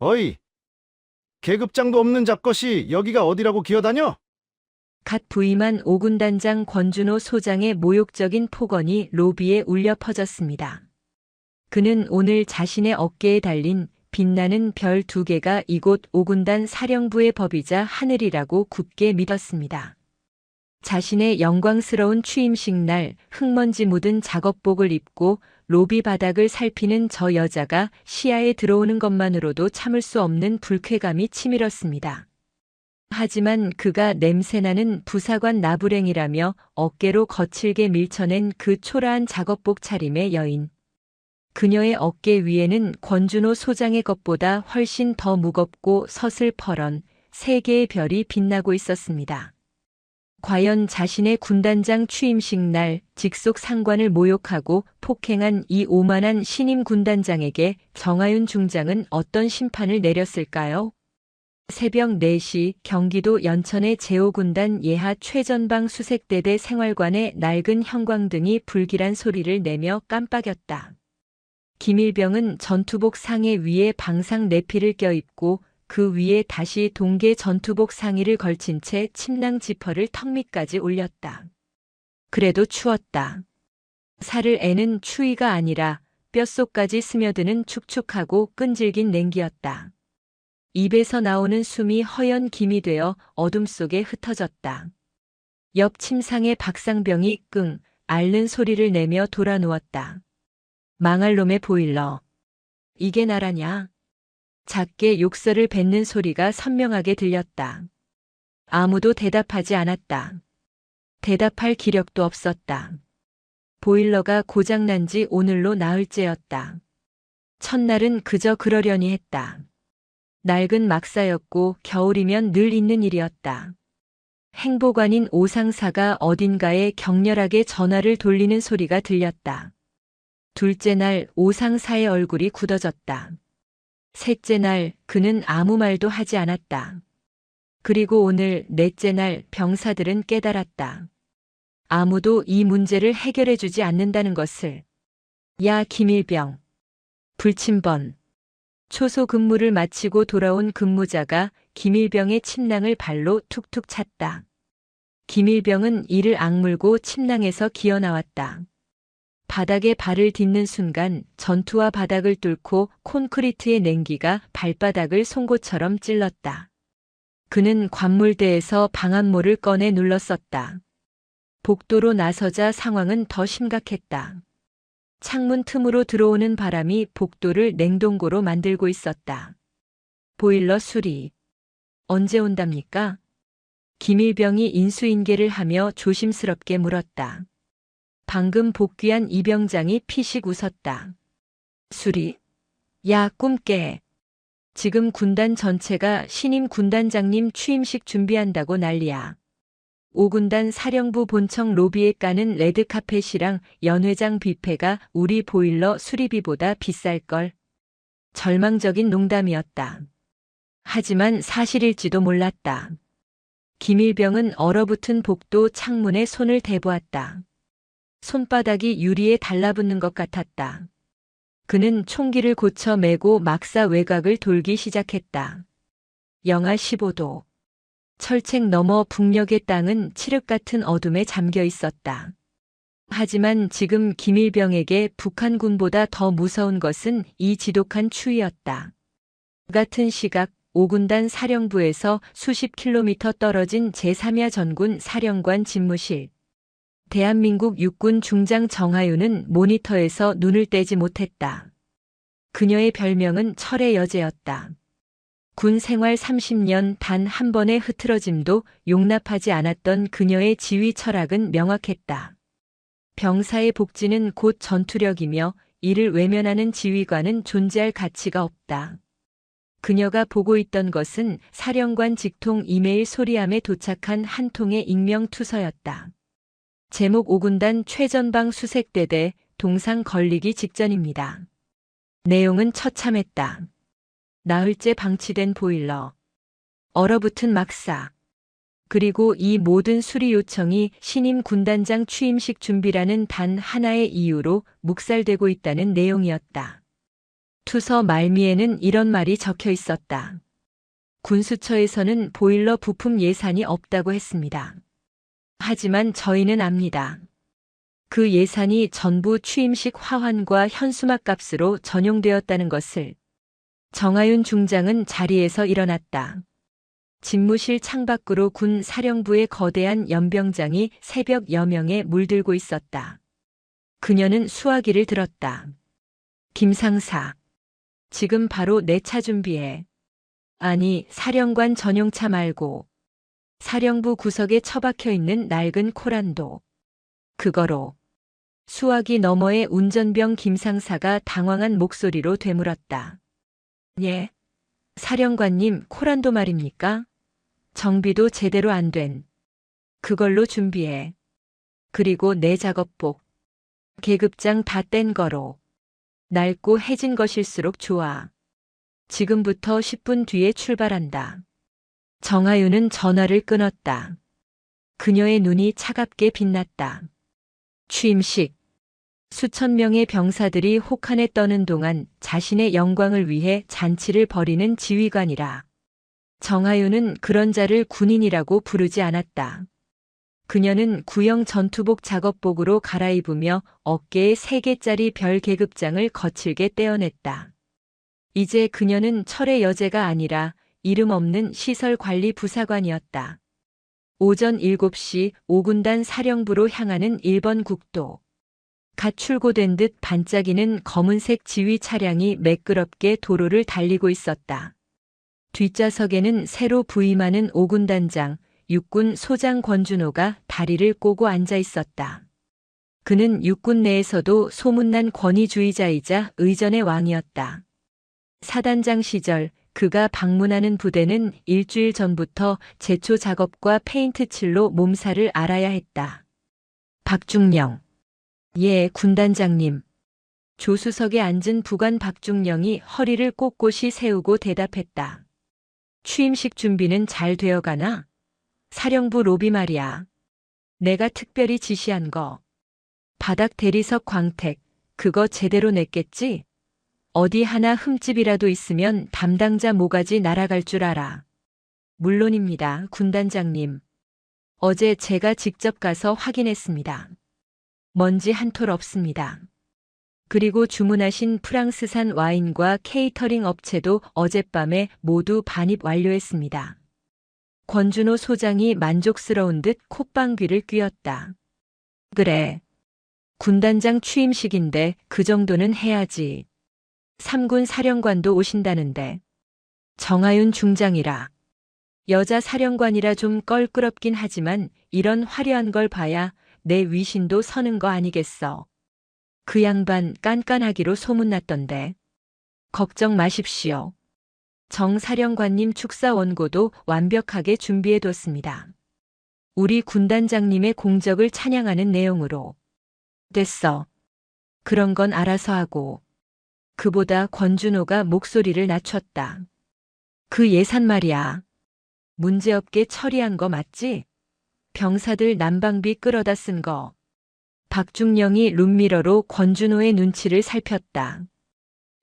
어이, 계급장도 없는 잡것이 여기가 어디라고 기어다녀? 갓 부임한 오군단장 권준호 소장의 모욕적인 폭언이 로비에 울려 퍼졌습니다. 그는 오늘 자신의 어깨에 달린 빛나는 별 2개가 이곳 오군단 사령부의 법이자 하늘이라고 굳게 믿었습니다. 자신의 영광스러운 취임식 날 흙먼지 묻은 작업복을 입고 로비 바닥을 살피는 저 여자가 시야에 들어오는 것만으로도 참을 수 없는 불쾌감이 치밀었습니다. 하지만 그가 냄새나는 부사관 나부랭이라며 어깨로 거칠게 밀쳐낸 그 초라한 작업복 차림의 여인. 그녀의 어깨 위에는 권준호 소장의 것보다 훨씬 더 무겁고 서슬퍼런 3개의 별이 빛나고 있었습니다. 과연 자신의 군단장 취임식 날 직속 상관을 모욕하고 폭행한 이 오만한 신임 군단장에게 정하윤 중장은 어떤 심판을 내렸을까요? 새벽 4시 경기도 연천의 제5군단 예하 최전방 수색대대 생활관의 낡은 형광등이 불길한 소리를 내며 깜빡였다. 김일병은 전투복 상의 위에 방상 내피를 껴입고 그 위에 다시 동계 전투복 상의를 걸친 채 침낭 지퍼를 턱 밑까지 올렸다. 그래도 추웠다. 살을 애는 추위가 아니라 뼛속까지 스며드는 축축하고 끈질긴 냉기였다. 입에서 나오는 숨이 허연 김이 되어 어둠 속에 흩어졌다. 옆 침상의 박상병이 끙 앓는 소리를 내며 돌아 누웠다. 망할 놈의 보일러. 이게 나라냐? 작게 욕설을 뱉는 소리가 선명하게 들렸다. 아무도 대답하지 않았다. 대답할 기력도 없었다. 보일러가 고장난 지 오늘로 나흘째였다. 첫날은 그저 그러려니 했다. 낡은 막사였고 겨울이면 늘 있는 일이었다. 행보관인 오상사가 어딘가에 격렬하게 전화를 돌리는 소리가 들렸다. 둘째 날 오상사의 얼굴이 굳어졌다. 셋째 날 그는 아무 말도 하지 않았다. 그리고 오늘 넷째 날 병사들은 깨달았다. 아무도 이 문제를 해결해 주지 않는다는 것을. 야 김일병. 불침번. 초소 근무를 마치고 돌아온 근무자가 김일병의 침낭을 발로 툭툭 찼다. 김일병은 이를 악물고 침낭에서 기어 나왔다. 바닥에 발을 딛는 순간 전투와 바닥을 뚫고 콘크리트의 냉기가 발바닥을 송곳처럼 찔렀다. 그는 관물대에서 방한모를 꺼내 눌렀었다. 복도로 나서자 상황은 더 심각했다. 창문 틈으로 들어오는 바람이 복도를 냉동고로 만들고 있었다. 보일러 수리. 언제 온답니까? 김일병이 인수인계를 하며 조심스럽게 물었다. 방금 복귀한 이병장이 피식 웃었다. 수리. 야 꿈 깨. 지금 군단 전체가 신임 군단장님 취임식 준비한다고 난리야. 5군단 사령부 본청 로비에 까는 레드카펫이랑 연회장 뷔페가 우리 보일러 수리비보다 비쌀걸. 절망적인 농담이었다. 하지만 사실일지도 몰랐다. 김일병은 얼어붙은 복도 창문에 손을 대보았다. 손바닥이 유리에 달라붙는 것 같았다. 그는 총기를 고쳐 메고 막사 외곽을 돌기 시작했다. 영하 15도. 철책 너머 북녘의 땅은 칠흑 같은 어둠에 잠겨 있었다. 하지만 지금 김일병에게 북한군보다 더 무서운 것은 이 지독한 추위였다. 같은 시각 5군단 사령부에서 수십 킬로미터 떨어진 제3야 전군 사령관 집무실. 대한민국 육군 중장 정하윤은 모니터에서 눈을 떼지 못했다. 그녀의 별명은 철의 여제였다. 군 생활 30년 단 한 번의 흐트러짐도 용납하지 않았던 그녀의 지휘 철학은 명확했다. 병사의 복지는 곧 전투력이며 이를 외면하는 지휘관은 존재할 가치가 없다. 그녀가 보고 있던 것은 사령관 직통 이메일 소리함에 도착한 한 통의 익명 투서였다. 제목 5군단 최전방 수색대대 동상 걸리기 직전입니다. 내용은 처참했다. 나흘째 방치된 보일러. 얼어붙은 막사. 그리고 이 모든 수리 요청이 신임 군단장 취임식 준비라는 단 하나의 이유로 묵살되고 있다는 내용이었다. 투서 말미에는 이런 말이 적혀 있었다. 군수처에서는 보일러 부품 예산이 없다고 했습니다. 하지만 저희는 압니다. 그 예산이 전부 취임식 화환과 현수막 값으로 전용되었다는 것을. 정하윤 중장은 자리에서 일어났다. 집무실 창밖으로 군 사령부의 거대한 연병장이 새벽 여명에 물들고 있었다. 그녀는 수화기를 들었다. 김상사. 지금 바로 내 차 준비해. 아니, 사령관 전용차 말고 사령부 구석에 처박혀 있는 낡은 코란도. 그거로. 수화기 너머의 운전병 김상사가 당황한 목소리로 되물었다. 예. 사령관님, 코란도 말입니까? 정비도 제대로 안 된. 그걸로 준비해. 그리고 내 작업복. 계급장 다 뗀 거로. 낡고 해진 것일수록 좋아. 지금부터 10분 뒤에 출발한다. 정하윤은 전화를 끊었다. 그녀의 눈이 차갑게 빛났다. 취임식. 수천 명의 병사들이 혹한에 떠는 동안 자신의 영광을 위해 잔치를 벌이는 지휘관이라. 정하윤은 그런 자를 군인이라고 부르지 않았다. 그녀는 구형 전투복 작업복으로 갈아입으며 어깨에 3개짜리 별 계급장을 거칠게 떼어냈다. 이제 그녀는 철의 여제가 아니라 이름 없는 시설관리 부사관이었다. 오전 7시 5군단 사령부로 향하는 1번 국도. 갓 출고된 듯 반짝이는 검은색 지휘 차량이 매끄럽게 도로를 달리고 있었다. 뒷좌석에는 새로 부임하는 5군단장, 육군 소장 권준호가 다리를 꼬고 앉아 있었다. 그는 육군 내에서도 소문난 권위주의자이자 의전의 왕이었다. 사단장 시절 그가 방문하는 부대는 일주일 전부터 제초 작업과 페인트 칠로 몸살을 앓아야 했다. 박중령. 예, 군단장님. 조수석에 앉은 부관 박중령이 허리를 꼿꼿이 세우고 대답했다. 취임식 준비는 잘 되어가나? 사령부 로비 말이야. 내가 특별히 지시한 거. 바닥 대리석 광택, 그거 제대로 냈겠지? 어디 하나 흠집이라도 있으면 담당자 모가지 날아갈 줄 알아. 물론입니다, 군단장님. 어제 제가 직접 가서 확인했습니다. 먼지 한 톨 없습니다. 그리고 주문하신 프랑스산 와인과 케이터링 업체도 어젯밤에 모두 반입 완료했습니다. 권준호 소장이 만족스러운 듯 콧방귀를 뀌었다. 그래. 군단장 취임식인데 그 정도는 해야지. 3군 사령관도 오신다는데. 정하윤 중장이라. 여자 사령관이라 좀 껄끄럽긴 하지만 이런 화려한 걸 봐야 내 위신도 서는 거 아니겠어. 그 양반 깐깐하기로 소문났던데. 걱정 마십시오. 정 사령관님 축사 원고도 완벽하게 준비해뒀습니다. 우리 군단장님의 공적을 찬양하는 내용으로. 됐어. 그런 건 알아서 하고. 그보다 권준호가 목소리를 낮췄다. 그 예산 말이야. 문제없게 처리한 거 맞지? 병사들 난방비 끌어다 쓴 거. 박중령이 룸미러로 권준호의 눈치를 살폈다.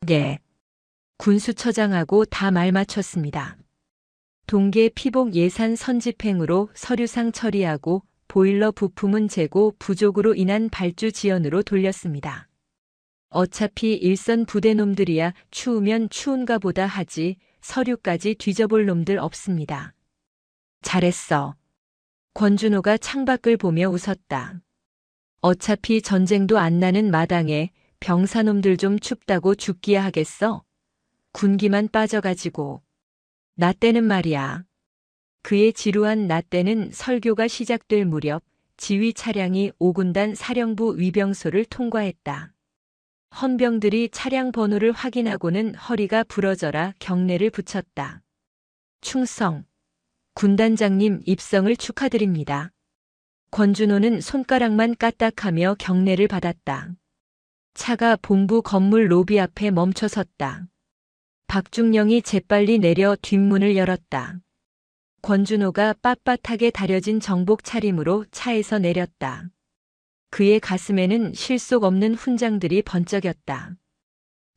네. 군수처장하고 다 말 맞췄습니다. 동계 피복 예산 선집행으로 서류상 처리하고 보일러 부품은 재고 부족으로 인한 발주 지연으로 돌렸습니다. 어차피 일선 부대 놈들이야 추우면 추운가 보다 하지 서류까지 뒤져볼 놈들 없습니다. 잘했어. 권준호가 창밖을 보며 웃었다. 어차피 전쟁도 안 나는 마당에 병사놈들 좀 춥다고 죽기야 하겠어? 군기만 빠져가지고. 나 때는 말이야. 그의 지루한 나 때는 설교가 시작될 무렵 지휘 차량이 5군단 사령부 위병소를 통과했다. 헌병들이 차량 번호를 확인하고는 허리가 부러져라 경례를 붙였다. 충성. 군단장님 입성을 축하드립니다. 권준호는 손가락만 까딱하며 경례를 받았다. 차가 본부 건물 로비 앞에 멈춰섰다. 박중령이 재빨리 내려 뒷문을 열었다. 권준호가 빳빳하게 다려진 정복 차림으로 차에서 내렸다. 그의 가슴에는 실속 없는 훈장들이 번쩍였다.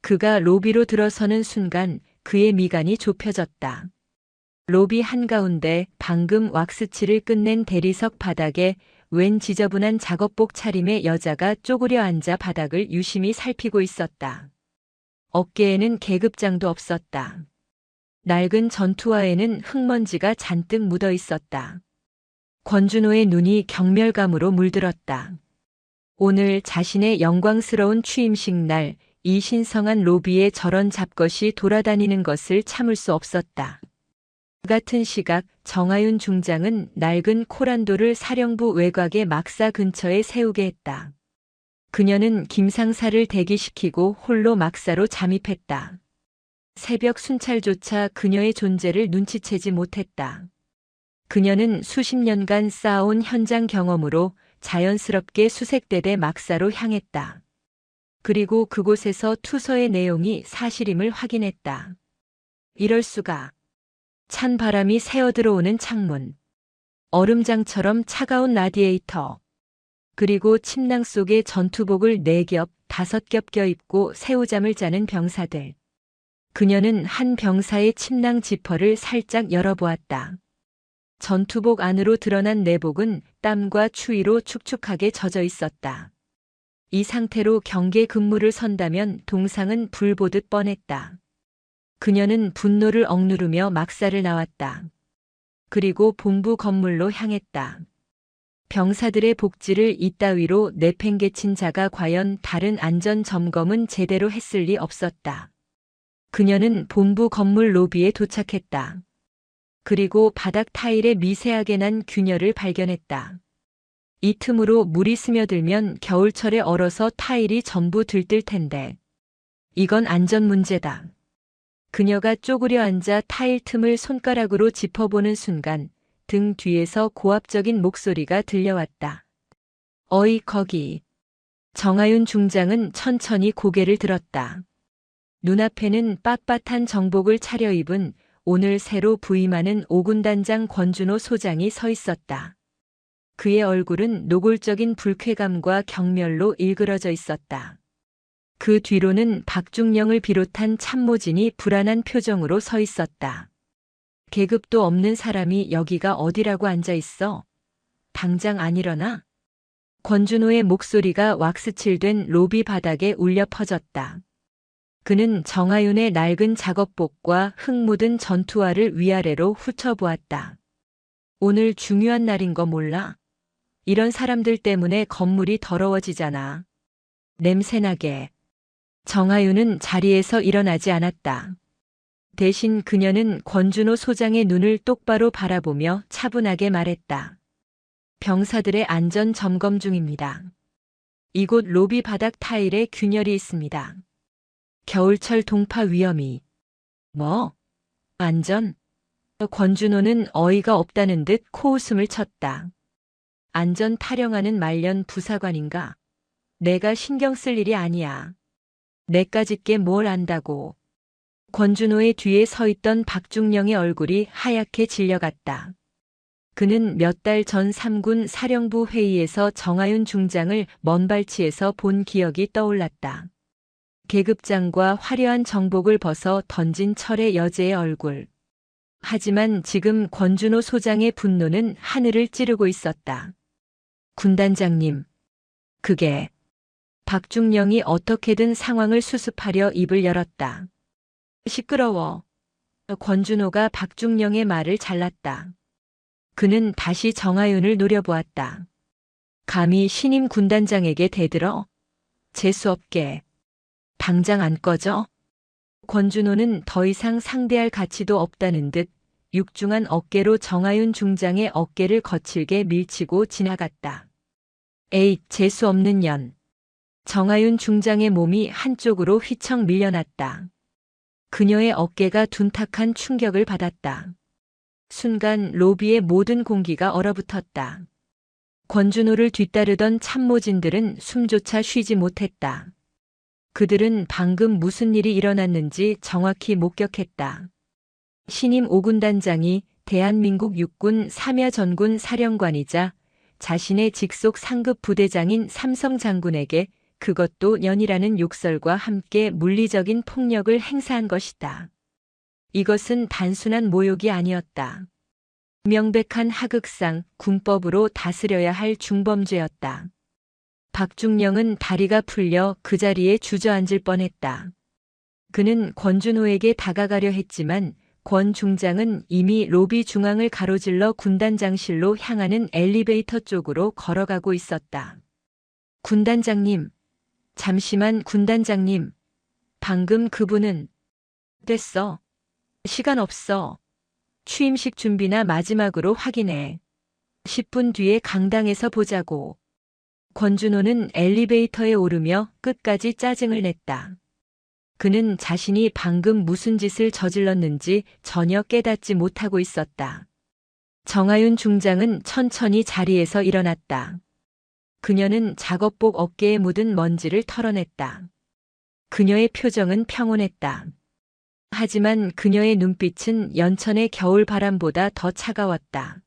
그가 로비로 들어서는 순간 그의 미간이 좁혀졌다. 로비 한가운데 방금 왁스칠을 끝낸 대리석 바닥에 웬 지저분한 작업복 차림의 여자가 쪼그려 앉아 바닥을 유심히 살피고 있었다. 어깨에는 계급장도 없었다. 낡은 전투화에는 흙먼지가 잔뜩 묻어 있었다. 권준호의 눈이 경멸감으로 물들었다. 오늘 자신의 영광스러운 취임식 날 이 신성한 로비에 저런 잡것이 돌아다니는 것을 참을 수 없었다. 그 같은 시각 정하윤 중장은 낡은 코란도를 사령부 외곽의 막사 근처에 세우게 했다. 그녀는 김상사를 대기시키고 홀로 막사로 잠입했다. 새벽 순찰조차 그녀의 존재를 눈치채지 못했다. 그녀는 수십 년간 쌓아온 현장 경험으로 자연스럽게 수색대대 막사로 향했다. 그리고 그곳에서 투서의 내용이 사실임을 확인했다. 이럴 수가. 찬 바람이 새어 들어오는 창문, 얼음장처럼 차가운 라디에이터, 그리고 침낭 속에 전투복을 4겹, 5겹 껴입고 새우잠을 자는 병사들. 그녀는 한 병사의 침낭 지퍼를 살짝 열어보았다. 전투복 안으로 드러난 내복은 땀과 추위로 축축하게 젖어 있었다. 이 상태로 경계 근무를 선다면 동상은 불보듯 뻔했다. 그녀는 분노를 억누르며 막사를 나왔다. 그리고 본부 건물로 향했다. 병사들의 복지를 이따위로 내팽개친 자가 과연 다른 안전 점검은 제대로 했을 리 없었다. 그녀는 본부 건물 로비에 도착했다. 그리고 바닥 타일에 미세하게 난 균열을 발견했다. 이 틈으로 물이 스며들면 겨울철에 얼어서 타일이 전부 들뜰 텐데. 이건 안전 문제다. 그녀가 쪼그려 앉아 타일 틈을 손가락으로 짚어보는 순간 등 뒤에서 고압적인 목소리가 들려왔다. 어이 거기. 정하윤 중장은 천천히 고개를 들었다. 눈앞에는 빳빳한 정복을 차려입은 오늘 새로 부임하는 오군단장 권준호 소장이 서 있었다. 그의 얼굴은 노골적인 불쾌감과 경멸로 일그러져 있었다. 그 뒤로는 박중령을 비롯한 참모진이 불안한 표정으로 서 있었다. 계급도 없는 사람이 여기가 어디라고 앉아 있어? 당장 안 일어나? 권준호의 목소리가 왁스칠된 로비 바닥에 울려 퍼졌다. 그는 정하윤의 낡은 작업복과 흙 묻은 전투화를 위아래로 훑어보았다. 오늘 중요한 날인 거 몰라? 이런 사람들 때문에 건물이 더러워지잖아. 냄새나게. 정하윤은 자리에서 일어나지 않았다. 대신 그녀는 권준호 소장의 눈을 똑바로 바라보며 차분하게 말했다. 병사들의 안전 점검 중입니다. 이곳 로비 바닥 타일에 균열이 있습니다. 겨울철 동파 위험이. 뭐? 안전? 권준호는 어이가 없다는 듯 코웃음을 쳤다. 안전 타령하는 말년 부사관인가? 내가 신경 쓸 일이 아니야. 내까짓게 뭘 안다고. 권준호의 뒤에 서 있던 박중령의 얼굴이 하얗게 질려갔다. 그는 몇 달 전 3군 사령부 회의에서 정하윤 중장을 먼발치에서 본 기억이 떠올랐다. 계급장과 화려한 정복을 벗어 던진 철의 여제의 얼굴. 하지만 지금 권준호 소장의 분노는 하늘을 찌르고 있었다. 군단장님. 그게. 박중령이 어떻게든 상황을 수습하려 입을 열었다. 시끄러워. 권준호가 박중령의 말을 잘랐다. 그는 다시 정하윤을 노려보았다. 감히 신임 군단장에게 대들어? 재수없게. 당장 안 꺼져? 권준호는 더 이상 상대할 가치도 없다는 듯 육중한 어깨로 정하윤 중장의 어깨를 거칠게 밀치고 지나갔다. 에이, 재수없는 년. 정하윤 중장의 몸이 한쪽으로 휘청 밀려났다. 그녀의 어깨가 둔탁한 충격을 받았다. 순간 로비의 모든 공기가 얼어붙었다. 권준호를 뒤따르던 참모진들은 숨조차 쉬지 못했다. 그들은 방금 무슨 일이 일어났는지 정확히 목격했다. 신임 오군단장이 대한민국 육군 삼야전군 사령관이자 자신의 직속 상급 부대장인 삼성 장군에게 그것도 연이라는 욕설과 함께 물리적인 폭력을 행사한 것이다. 이것은 단순한 모욕이 아니었다. 명백한 하극상, 군법으로 다스려야 할 중범죄였다. 박중령은 다리가 풀려 그 자리에 주저앉을 뻔했다. 그는 권준호에게 다가가려 했지만 권 중장은 이미 로비 중앙을 가로질러 군단장실로 향하는 엘리베이터 쪽으로 걸어가고 있었다. 군단장님, 잠시만 군단장님. 방금 그분은 됐어. 시간 없어. 취임식 준비나 마지막으로 확인해. 10분 뒤에 강당에서 보자고. 권준호는 엘리베이터에 오르며 끝까지 짜증을 냈다. 그는 자신이 방금 무슨 짓을 저질렀는지 전혀 깨닫지 못하고 있었다. 정하윤 중장은 천천히 자리에서 일어났다. 그녀는 작업복 어깨에 묻은 먼지를 털어냈다. 그녀의 표정은 평온했다. 하지만 그녀의 눈빛은 연천의 겨울 바람보다 더 차가웠다.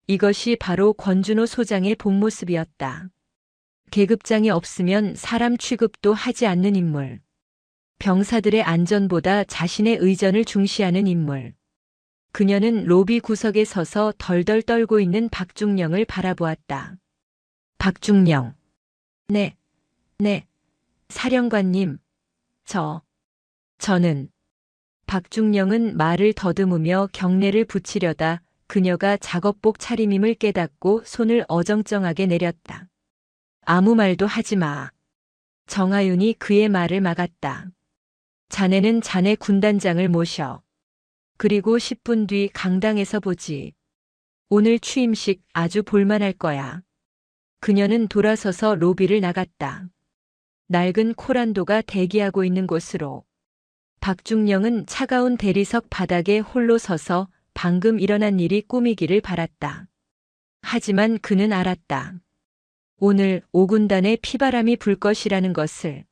이것이 바로 권준호 소장의 본 모습이었다. 계급장이 없으면 사람 취급도 하지 않는 인물. 병사들의 안전보다 자신의 의전을 중시하는 인물. 그녀는 로비 구석에 서서 덜덜 떨고 있는 박중령을 바라보았다. 박중령. 네. 사령관님. 저는. 박중령은 말을 더듬으며 경례를 붙이려다 그녀가 작업복 차림임을 깨닫고 손을 어정쩡하게 내렸다. 아무 말도 하지 마. 정하윤이 그의 말을 막았다. 자네는 자네 군단장을 모셔. 그리고 10분 뒤 강당에서 보지. 오늘 취임식 아주 볼만할 거야. 그녀는 돌아서서 로비를 나갔다. 낡은 코란도가 대기하고 있는 곳으로. 박중령은 차가운 대리석 바닥에 홀로 서서 방금 일어난 일이 꿈이기를 바랐다. 하지만 그는 알았다. 오늘 5군단에 피바람이 불 것이라는 것을.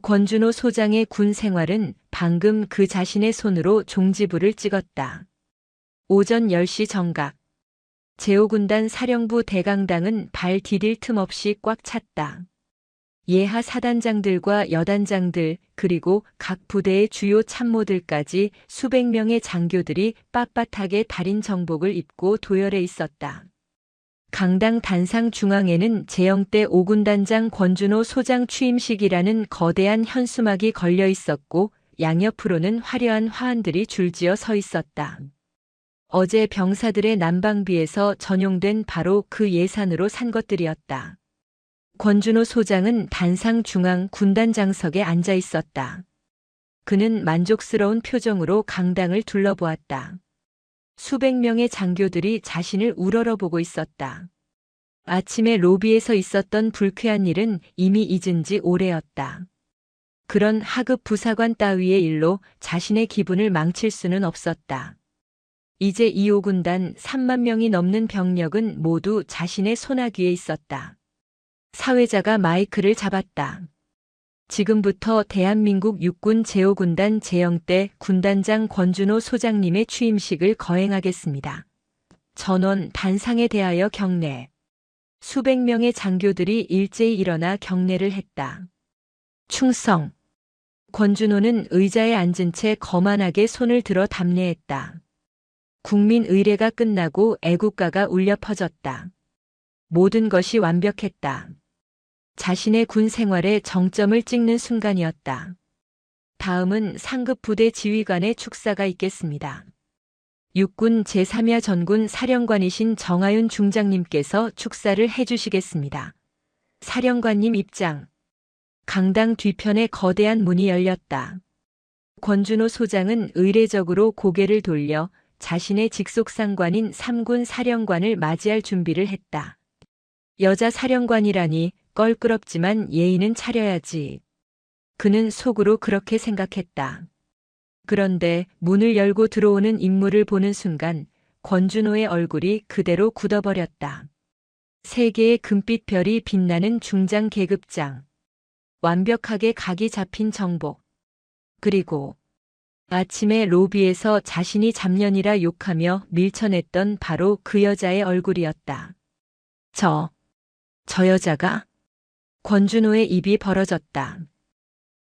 권준호 소장의 군 생활은 방금 그 자신의 손으로 종지부를 찍었다. 오전 10시 정각. 제5군단 사령부 대강당은 발 디딜 틈 없이 꽉 찼다. 예하 사단장들과 여단장들 그리고 각 부대의 주요 참모들까지 수백 명의 장교들이 빳빳하게 달인 정복을 입고 도열해 있었다. 강당 단상 중앙에는 제영대 5군단장 권준호 소장 취임식이라는 거대한 현수막이 걸려 있었고 양옆으로는 화려한 화환들이 줄지어 서 있었다. 어제 병사들의 난방비에서 전용된 바로 그 예산으로 산 것들이었다. 권준호 소장은 단상 중앙 군단장석에 앉아 있었다. 그는 만족스러운 표정으로 강당을 둘러보았다. 수백 명의 장교들이 자신을 우러러보고 있었다. 아침에 로비에서 있었던 불쾌한 일은 이미 잊은 지 오래였다. 그런 하급 부사관 따위의 일로 자신의 기분을 망칠 수는 없었다. 이제 2호군단 3만 명이 넘는 병력은 모두 자신의 손아귀에 있었다. 사회자가 마이크를 잡았다. 지금부터 대한민국 육군 제5군단 제영대 군단장 권준호 소장님의 취임식을 거행하겠습니다. 전원 단상에 대하여 경례. 수백 명의 장교들이 일제히 일어나 경례를 했다. 충성. 권준호는 의자에 앉은 채 거만하게 손을 들어 답례했다. 국민 의례가 끝나고 애국가가 울려 퍼졌다. 모든 것이 완벽했다. 자신의 군 생활에 정점을 찍는 순간이었다. 다음은 상급 부대 지휘관의 축사가 있겠습니다. 육군 제3야 전군 사령관이신 정하윤 중장님께서 축사를 해주시겠습니다. 사령관님 입장. 강당 뒤편에 거대한 문이 열렸다. 권준호 소장은 의례적으로 고개를 돌려 자신의 직속 상관인 3군 사령관을 맞이할 준비를 했다. 여자 사령관이라니 껄끄럽지만 예의는 차려야지. 그는 속으로 그렇게 생각했다. 그런데 문을 열고 들어오는 인물을 보는 순간 권준호의 얼굴이 그대로 굳어버렸다. 세 개의 금빛 별이 빛나는 중장 계급장. 완벽하게 각이 잡힌 정복. 그리고 아침에 로비에서 자신이 잡년이라 욕하며 밀쳐냈던 바로 그 여자의 얼굴이었다. 저 여자가? 권준호의 입이 벌어졌다.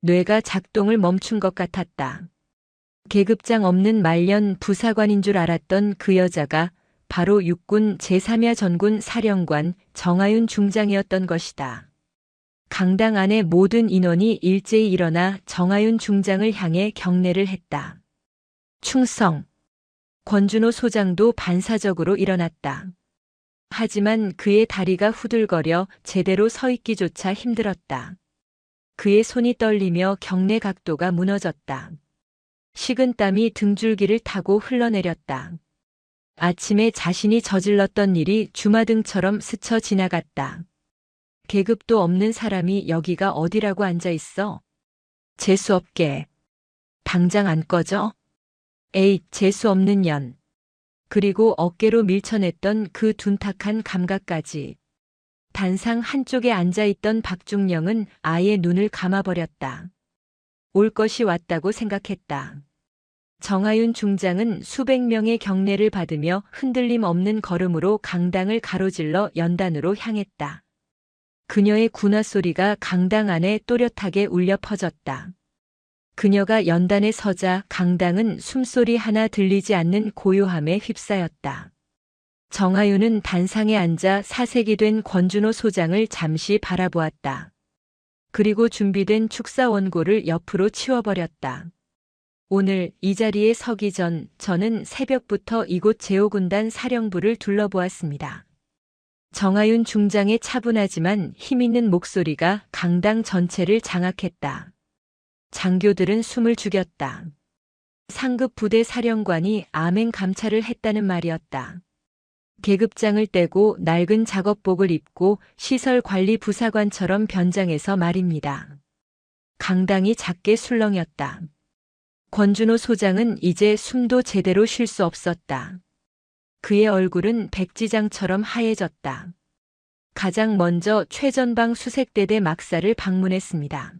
뇌가 작동을 멈춘 것 같았다. 계급장 없는 말년 부사관인 줄 알았던 그 여자가 바로 육군 제3야 전군 사령관 정하윤 중장이었던 것이다. 강당 안의 모든 인원이 일제히 일어나 정하윤 중장을 향해 경례를 했다. 충성! 권준호 소장도 반사적으로 일어났다. 하지만 그의 다리가 후들거려 제대로 서 있기조차 힘들었다. 그의 손이 떨리며 경례 각도가 무너졌다. 식은땀이 등줄기를 타고 흘러내렸다. 아침에 자신이 저질렀던 일이 주마등처럼 스쳐 지나갔다. 계급도 없는 사람이 여기가 어디라고 앉아 있어? 재수없게. 당장 안 꺼져? 에잇, 재수없는 년. 그리고 어깨로 밀쳐냈던 그 둔탁한 감각까지. 단상 한쪽에 앉아있던 박중령은 아예 눈을 감아버렸다. 올 것이 왔다고 생각했다. 정하윤 중장은 수백 명의 경례를 받으며 흔들림 없는 걸음으로 강당을 가로질러 연단으로 향했다. 그녀의 군화 소리가 강당 안에 또렷하게 울려 퍼졌다. 그녀가 연단에 서자 강당은 숨소리 하나 들리지 않는 고요함에 휩싸였다. 정하윤은 단상에 앉아 사색이 된 권준호 소장을 잠시 바라보았다. 그리고 준비된 축사 원고를 옆으로 치워버렸다. 오늘 이 자리에 서기 전 저는 새벽부터 이곳 제5군단 사령부를 둘러보았습니다. 정하윤 중장의 차분하지만 힘있는 목소리가 강당 전체를 장악했다. 장교들은 숨을 죽였다. 상급 부대 사령관이 암행 감찰을 했다는 말이었다. 계급장을 떼고 낡은 작업복을 입고 시설관리 부사관처럼 변장해서 말입니다. 강당이 작게 술렁였다. 권준호 소장은 이제 숨도 제대로 쉴 수 없었다. 그의 얼굴은 백지장처럼 하얘졌다. 가장 먼저 최전방 수색대대 막사를 방문했습니다.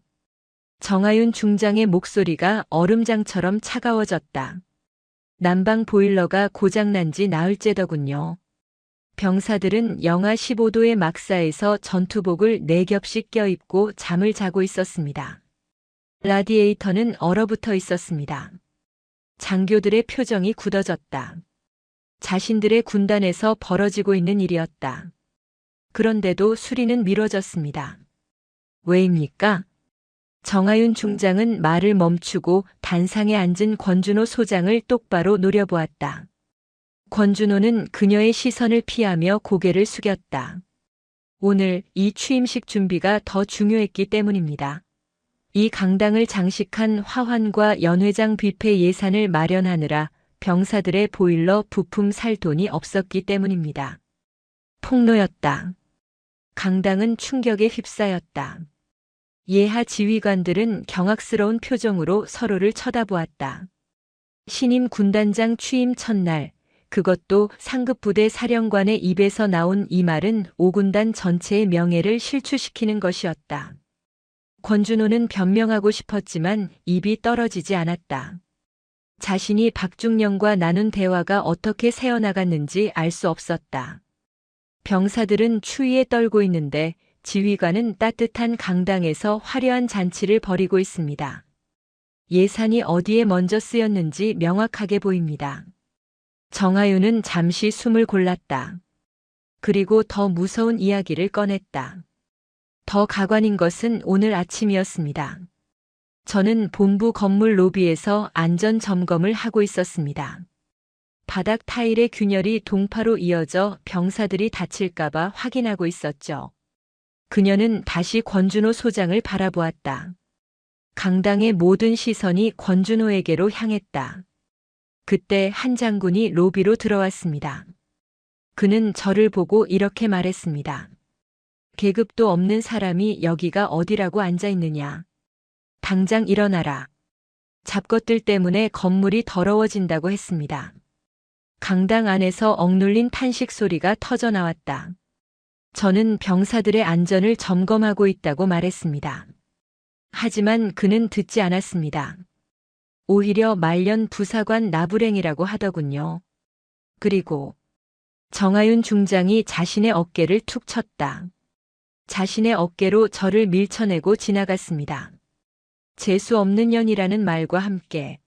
정하윤 중장의 목소리가 얼음장처럼 차가워졌다. 난방 보일러가 고장난 지 나흘째더군요. 병사들은 영하 15도의 막사에서 전투복을 4겹씩 껴입고 잠을 자고 있었습니다. 라디에이터는 얼어붙어 있었습니다. 장교들의 표정이 굳어졌다. 자신들의 군단에서 벌어지고 있는 일이었다. 그런데도 수리는 미뤄졌습니다. 왜입니까? 정하윤 중장은 말을 멈추고 단상에 앉은 권준호 소장을 똑바로 노려보았다. 권준호는 그녀의 시선을 피하며 고개를 숙였다. 오늘 이 취임식 준비가 더 중요했기 때문입니다. 이 강당을 장식한 화환과 연회장 뷔페 예산을 마련하느라 병사들의 보일러 부품 살 돈이 없었기 때문입니다. 폭로였다. 강당은 충격에 휩싸였다. 예하 지휘관들은 경악스러운 표정으로 서로를 쳐다보았다. 신임 군단장 취임 첫날, 그것도 상급부대 사령관의 입에서 나온 이 말은 5군단 전체의 명예를 실추시키는 것이었다. 권준호는 변명하고 싶었지만 입이 떨어지지 않았다. 자신이 박중령과 나눈 대화가 어떻게 새어나갔는지 알 수 없었다. 병사들은 추위에 떨고 있는데 지휘관은 따뜻한 강당에서 화려한 잔치를 벌이고 있습니다. 예산이 어디에 먼저 쓰였는지 명확하게 보입니다. 정하윤은 잠시 숨을 골랐다. 그리고 더 무서운 이야기를 꺼냈다. 더 가관인 것은 오늘 아침이었습니다. 저는 본부 건물 로비에서 안전 점검을 하고 있었습니다. 바닥 타일의 균열이 동파로 이어져 병사들이 다칠까봐 확인하고 있었죠. 그녀는 다시 권준호 소장을 바라보았다. 강당의 모든 시선이 권준호에게로 향했다. 그때 한 장군이 로비로 들어왔습니다. 그는 저를 보고 이렇게 말했습니다. 계급도 없는 사람이 여기가 어디라고 앉아 있느냐. 당장 일어나라. 잡것들 때문에 건물이 더러워진다고 했습니다. 강당 안에서 억눌린 탄식 소리가 터져 나왔다. 저는 병사들의 안전을 점검하고 있다고 말했습니다. 하지만 그는 듣지 않았습니다. 오히려 말년 부사관 나부랭이라고 하더군요. 그리고 정하윤 중장이 자신의 어깨를 툭 쳤다. 자신의 어깨로 저를 밀쳐내고 지나갔습니다. 재수 없는 년이라는 말과 함께